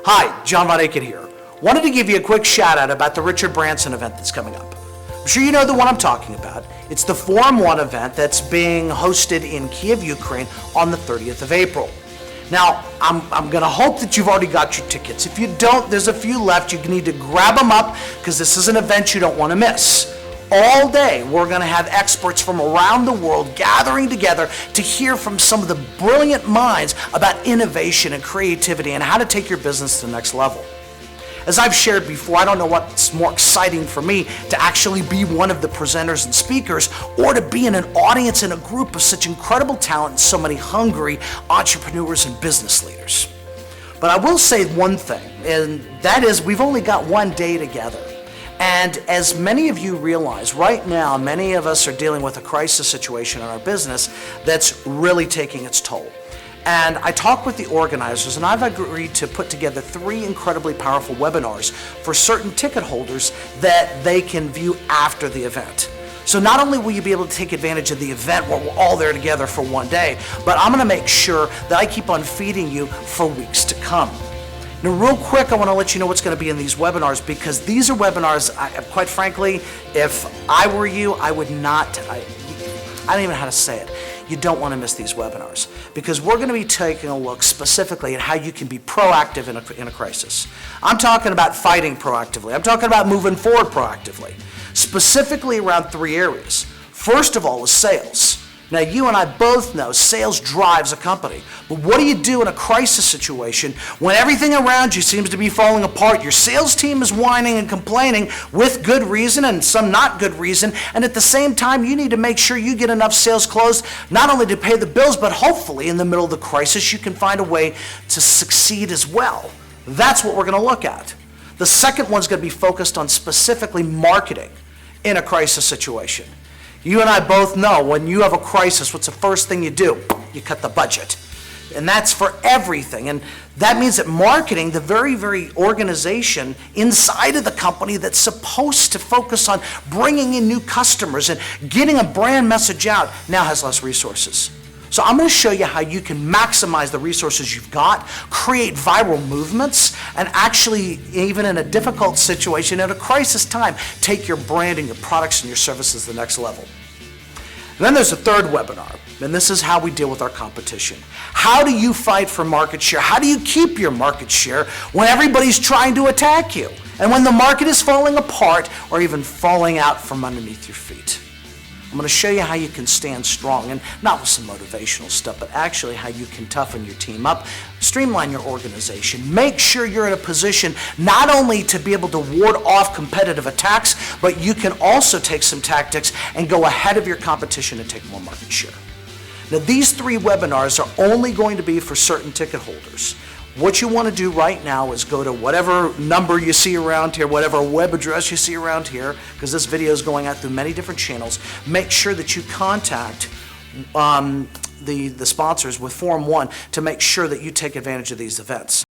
Hi, John Von Ейкен here. Wanted to give you a quick shout out about the Richard Branson event that's coming up. I'm sure you know the one I'm talking about. It's the Forum 1 event that's being hosted in Kiev, Ukraine on the 30th of April. Now, I'm going to hope that you've already got your tickets. If you don't, there's a few left. You need to grab them up because this is an event you don't want to miss. All day, we're going to have experts from around the world gathering together to hear from some of the brilliant minds about innovation and creativity and how to take your business to the next level. As I've shared before, I don't know what's more exciting for me to actually be one of the presenters and speakers or to be in an audience in a group of such incredible talent and so many hungry entrepreneurs and business leaders. But I will say one thing, and that is we've only got one day together. And as many of you realize, right now, many of us are dealing with a crisis situation in our business that's really taking its toll. And I talked with the organizers, and I've agreed to put together 3 incredibly powerful webinars for certain ticket holders that they can view after the event. So not only will you be able to take advantage of the event where we're all there together for one day, but I'm going to make sure that I keep on feeding you for weeks to come. Now, real quick, I want to let you know what's going to be in these webinars because these are webinars, quite frankly, if I were you, I would not, I don't even know how to say it. You don't want to miss these webinars because we're going to be taking a look specifically at how you can be proactive in a crisis. I'm talking about fighting proactively. I'm talking about moving forward proactively, specifically around 3 areas. First of all is sales. Now, you and I both know sales drives a company. But what do you do in a crisis situation when everything around you seems to be falling apart? Your sales team is whining and complaining with good reason and some not good reason. And at the same time, you need to make sure you get enough sales closed, not only to pay the bills, but hopefully in the middle of the crisis, you can find a way to succeed as well. That's what we're going to look at. The second one's going to be focused on specifically marketing in a crisis situation. You and I both know when you have a crisis, what's the first thing you do? You cut the budget. And that's for everything. And that means that marketing, the very organization inside of the company that's supposed to focus on bringing in new customers and getting a brand message out, now has less resources. So I'm going to show you how you can maximize the resources you've got, create viral movements, and actually, even in a difficult situation, at a crisis time, take your brand and your products and your services to the next level. And then there's a third webinar, and this is how we deal with our competition. How do you fight for market share? How do you keep your market share when everybody's trying to attack you? And when the market is falling apart or even falling out from underneath your feet? I'm going to show you how you can stand strong, and not with some motivational stuff, but actually how you can toughen your team up, streamline your organization, make sure you're in a position not only to be able to ward off competitive attacks, but you can also take some tactics and go ahead of your competition and take more market share. Now, these 3 webinars are only going to be for certain ticket holders. What you want to do right now is go to whatever number you see around here, whatever web address you see around here, because this video is going out through many different channels. Make sure that you contact the sponsors with Forum 1 to make sure that you take advantage of these events.